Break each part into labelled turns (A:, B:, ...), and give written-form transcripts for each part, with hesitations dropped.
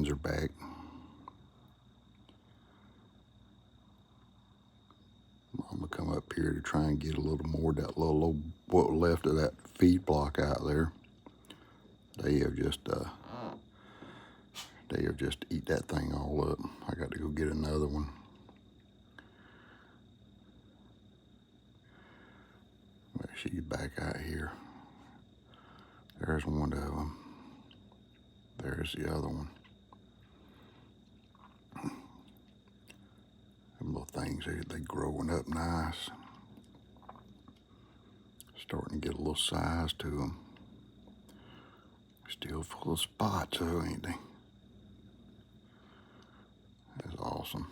A: chickens are back. I'm gonna come up here to try and get a little more of that little what left of that feed block out there. They have just eat that thing all up. I got to go get another one. She's back out here. There's one of them. There's the other one. Them little things, they growing up nice. Starting to get a little size to them. Still full of spots though, ain't they? That's awesome.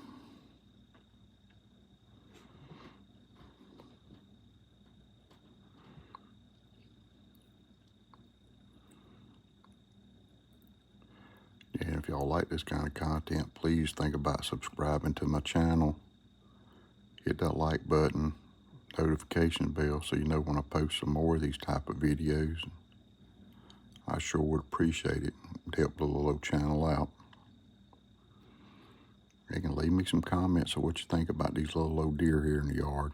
A: And if y'all like this kind of content, please think about subscribing to my channel. Hit that like button, notification bell, so you know when I post some more of these type of videos. I sure would appreciate it. It'd help the little channel out. You can leave me some comments of what you think about these little old deer here in the yard.